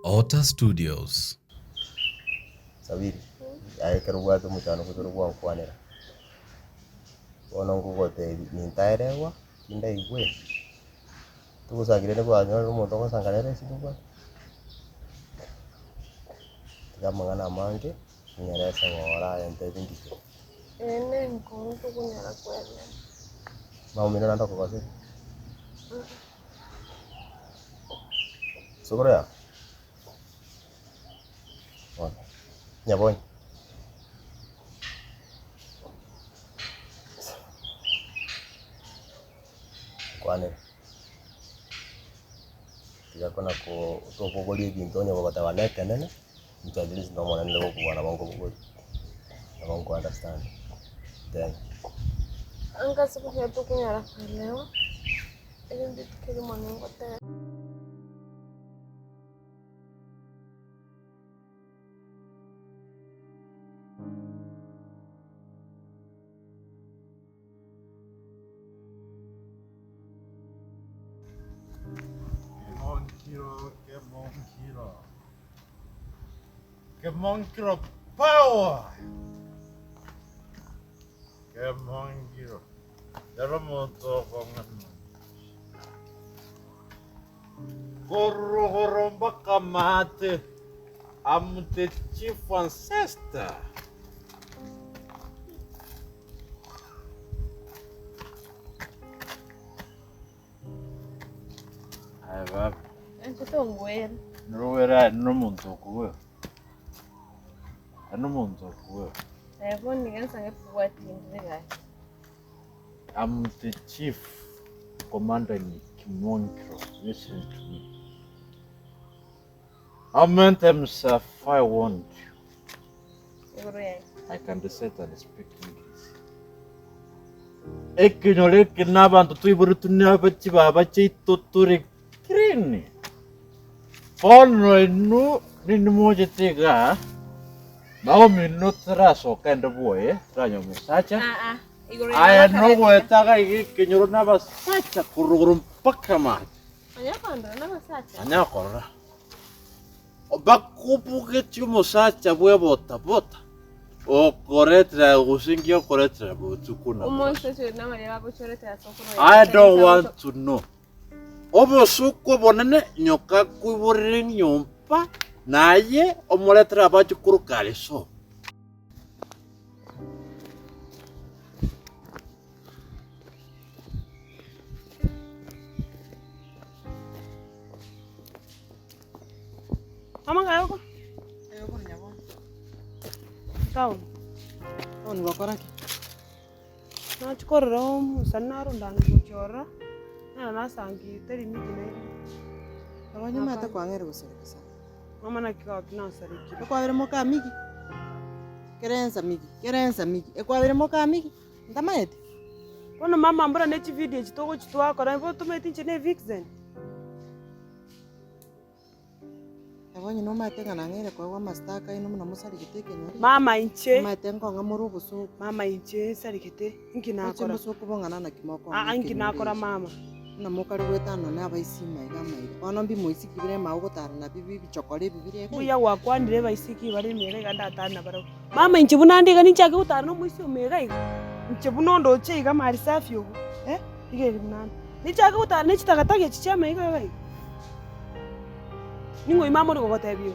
Ota Studios. Sabiri, ay karuwa to mutano ko ruwa kwanera. Ono ngugo te nintaire wa, kinda igwe. Tuko sagire ko anyo mo to ko sangalere sidugwa. Tikamangana mange, nyeresa ngora ente bindike. Ene nkonto kunyara kwele. Maumino nando ko kase. Sugura. Wala. Nyaboy. Kwane. Tiga kona ko to pogoli bintonya baba waneke nene. Mtajiri ndo mwana ndio kwa na bongo pogoli. Na bongo understand. Then Anga siku yetu kunyara kwele. Ele nditikiri mwanangu te. Che monchiro power. Che monchiro. Dalo mo to kongan. Corro baka mate. I'm the chief ancestor. Ai va. Anche tu un guerra. No era no monto kuwe. Ano monto kuwe. Poni gansa ngefuwa tindira. I'm the chief commander in Kimonkro. Listen to me. I meant himself, I want you. I can recite and speak English. Ekinole kinabantu tuiburu tunabachi babachi tuturi krini. Pono inu nimoje tega. Mau minutra so kende boy, tranyo musacha. Aya no wetaga iki kinyoro naba sacha kururum pakama. Anya kondra naba sacha. Anya kora. Bakupu ke chumo sacha bwe bota. O koretra usingio koretra butukuna. I don't want to know. Obo suko bonene nyoka kuiborin nyompa naye omoletra abachukuru kaleso. Mama kayoko? Ayoko nyabona. Town. Town wakoraki. Na chikorro musanaro ndani kuchora. Na nasangi teri miki na ile. Abanyuma ate kwangere gusereka sana. Mama nakika kinasariki. Ekwabire moka migi. Kerenza migi. Ekwabire moka migi. Ndamaete. Kono mama mbura nechi video chitoko chitwakora mbo tumeti ne vixen. Abonye no matega nangere kwa mastaka ino muna musari giteke nyori. Mama inche. Matengo ngamuru busu. Mama inche sari gite. Inkina akora. Busu kubongana na kimoko. Inkina akora mama. Na mokari wetano na baisi maiga. Ono mbi moisi kibire maugotara na bibi chokole bibire. Buya wakwandire baisiki bari mere ganda atana baro. Mama inche bunandika nichake utara no muisi omega iga. Inche bunondo che iga mari safi ugu. Igeri bunanda. Nichake utara nichitakatake chichama iga iga. Ningo imamo ndiko kotebio.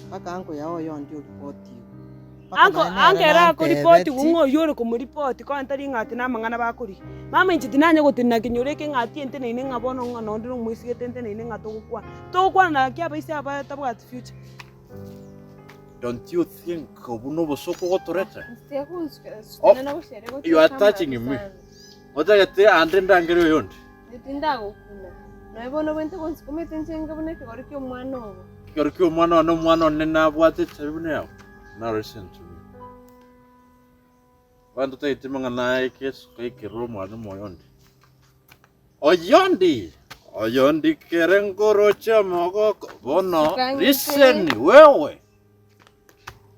Paka anko yao yondi report. Anko era ko report kungo yoro ko report ko antari ngati na mangana bakuri. Mama inchi tinanye gutina kinyore ke ngati ente ne ngabono ngano ndiro muisi ente ne ngato kwa. To kwa na kya baisi aba tabwa future. Don't you think obuno bosoko gotoreta? Oh, you are touching me. Oda yate ande ndangere yondi. Nditindago kuna. Na ibono bente konsi kumetenjenga buneke goriki omwana obo. Goriki omwana no mwana nena bwate tsebune yawo. Now listen to me. Wanto te timanga na ekes ke romo anu moyondi. Oyondi kerengoro chama go bono. Listen wewe.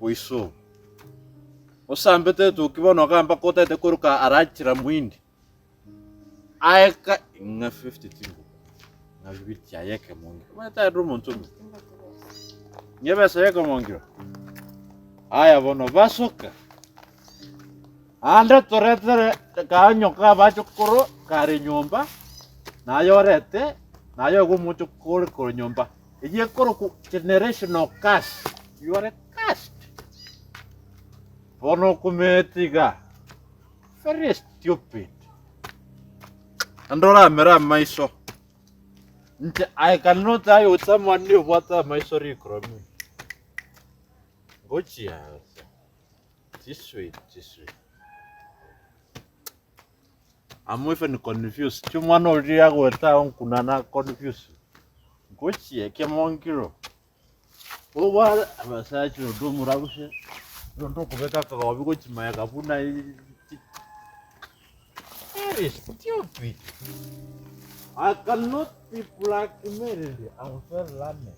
Wiso. Osambete tu kibono kamba kota te kuruka arachira mwindi. Aeka nga 50 tingo. Na vibiti ayeke monge. Mata romo ntomi. Nyebesa yako mongiro. Aya bono basoka. Anda toretere kanyoka bachukuru kari nyumba. Nayorete nayo gumuchukuru kuri nyumba. Iye kuru ku generational cash. You are a cash. Bono kumetiga. Very stupid. Andora mera maiso. I cannot die with someone new what my sorry from me. Gochia. This way. I'm even confused. Chumano riago town kunana confused. Gochia, Kemongiro. Oh, what I was actually doing Murabushe. Don't talk about a which my Gabuna is very stupid. I cannot be blackmailed. I'm very learned.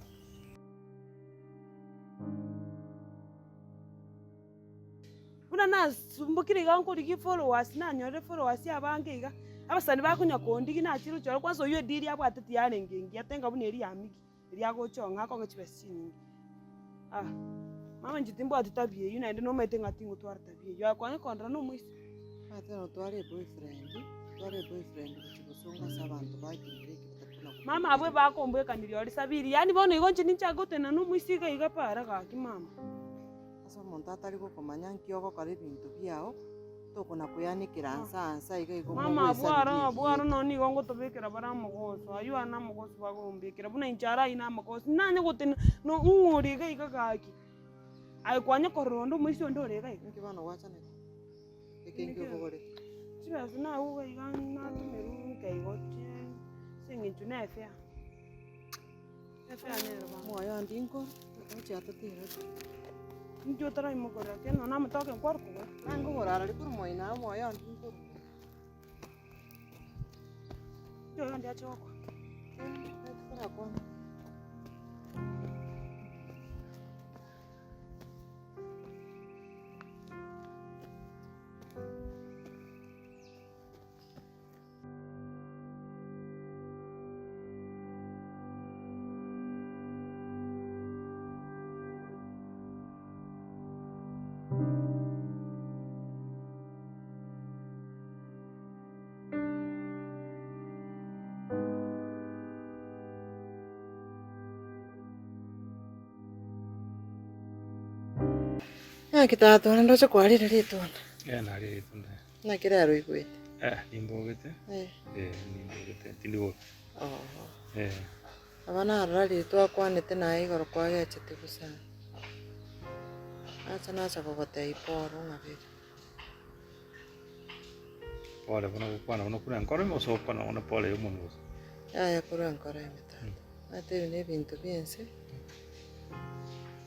Buna nasumbukire ganko ligi followers na nyore followers abange iga abasani bakunya kondi gina chiru choro kwanza uyo diri abo atati yarengengi atenga bune eri amigi eri agochonga akonga chibesini mama njitimbo atutabie yuna ende no mete ngatingo twara tabie yo akwanye kondra no mwisi atero twari boyfriend kuchibusonga sabantu bagire kitatuna mama abwe bakombwe kaniri ori sabiri yani bono igonje ninchagote na no mwisi ga igapara gaki mama asa omonto atari gokomanya nkiogo kora ebinto biao tokona kuyanikira nsansa iga igo mama abwaro no ni gongo tobekera bara mugoso ayu ana mugoso bagombekera buna inchara ina mugoso nanye gote no ngori ga iga gaki ai kwanye korondo mwisi ndore ga iga nkibana gwachane ekengyo bogore chibasa na uga iga na tumeru kaigoche singinchu nefya nero ba moyo ndinko ochatatira ndio tara imokora keno na mtoke kwarko nango gorara likuru moina moyo ndinko yo ndia choko ekora kwa Kitato ndo kwarira ritona. Nari ritona. Na kiraro igwete. Nimbogete. Nimbogete. Tindigo. Abana arari twakwanete na igoro kwagechete gusa. Acha nacha gogote iporo ngabiri. Pole bono kura nkore mo so kono ono pole yo mono. Ya kura nkore meta. Ate ne bintu biense.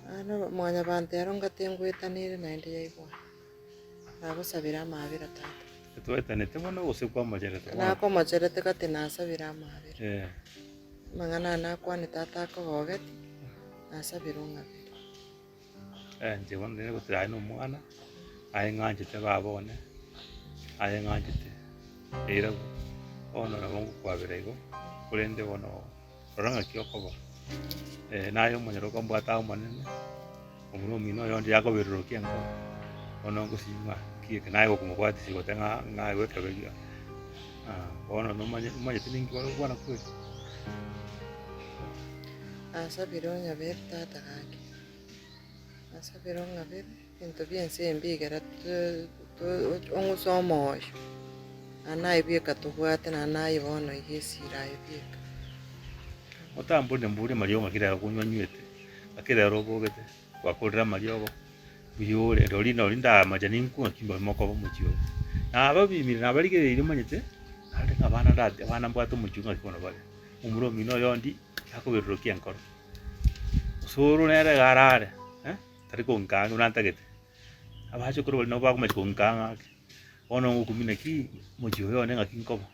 Ano mwanya bante aronga tengwetanire na ende yaigwa. Nagusabira amabira tata. Twetanete bono gose kwa majerete. Nako majerete kati nasabira amabira. Mangana nakwane tata kogogeti. Nasabira ngabira. Nje bono ne gutira no mwana. Aye nganjete babone. Aye nganjete. Era ono na bongo kwabira igo. Kulende bono oranga kyokobo. Nayo monyero kombata manene omuno mino yondi yakoberurokia ngo ono ngusima kieke nayo kumugwati sigotenga ngawe kabegia ono no manye tiningi bwana kwe asabiro nyaber tata gaki asabiro ngaber into bien sembi gara ongusomo anai bieka tugwate na nai bono igesira ibieka otambone mbure mario makira kunywa nywete akira robogete kwakorera mario go biyore rolina olinda majani nku kimba moko bomuchio na babimira na barigereire manyete ari abana ndate abana mbwato muchunga kikono bale umuro mino yondi yakoberurokia nkoro suru nere garare tari konkanga unantagete abacho koro no bagoma konkanga ono ngukumina ki muchio yone ngakinkobo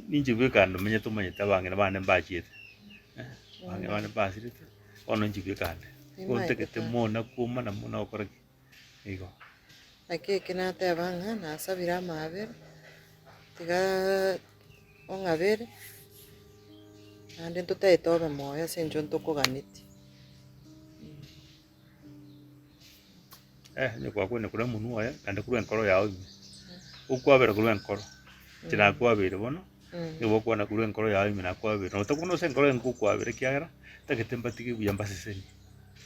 ninjibwe kando menye tumanye tabange na bana mbachite bange bana basirite ono njibwe kande kontekete mona kuma na mona okora igo akeke na tabanga na sabira maber tiga ongaber ande tote tobe moya senjo ntoko ganiti Ni kwa kwene kula munua ya kanda kula enkoro yawe. Ukwabera kula enkoro. Tira kwabere bono. Ni bokwa na kula enkoro yawe na kwabere. No takuno se enkoro enku kwabere kiagera. Taketemba tiki buyamba seseni.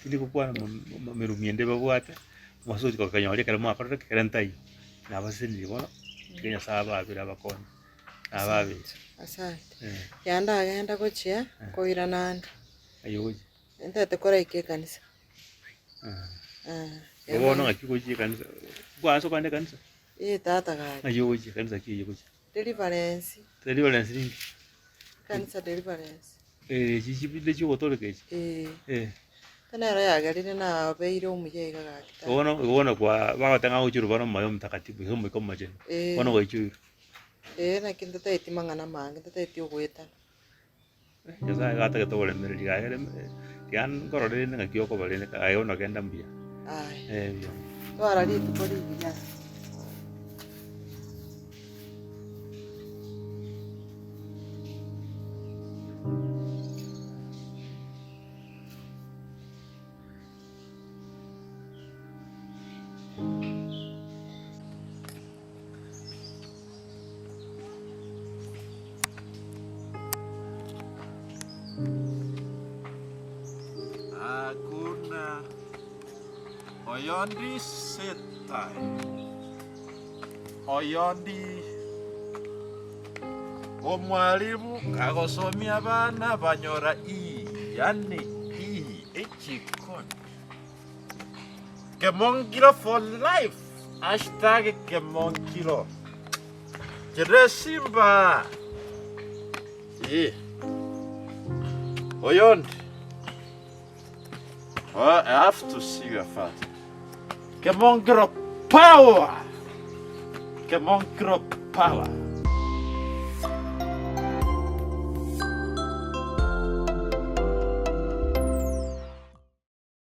Tindi kukwa merumiende babwate. Mwaso ko kanyori kale mwa akora kerentai. Na baseni bono. Kenya saba abira bakoni. Ababe. Asante. Yanda agenda gochia koira nandi. Ayo. Ente kora ike kanisa. Bono akikoje kanisa. Kwaso kwande kanisa. Tata gari. Ayo goje kanisa kiyo goje. Deliverance. Deliverance ringi. Kanisa deliverance. Chichibide cyo gotore kechi. Tana ya gari na beire umuye gagakita. Ubona kwa bagatanga uchuru bano mayo mtakatifu hiyo kama jeni. Bono go ichuru. Na kinda taiti mangana mange taiti ogweta. Yasa gata gato wale mere digaere. Yan korore ne ngakio ko bale ne ayo no kenda mbia. Ai. Twara litu boli biya. Hakuna Oyondi setai. Oyondi omwalimu agosomia abana banyora yani echikoni. Kemongiro for life. #Kemongiro. Jere Simba. Oyondi. I have to see your father. Kemongiro power. Kemongiro power.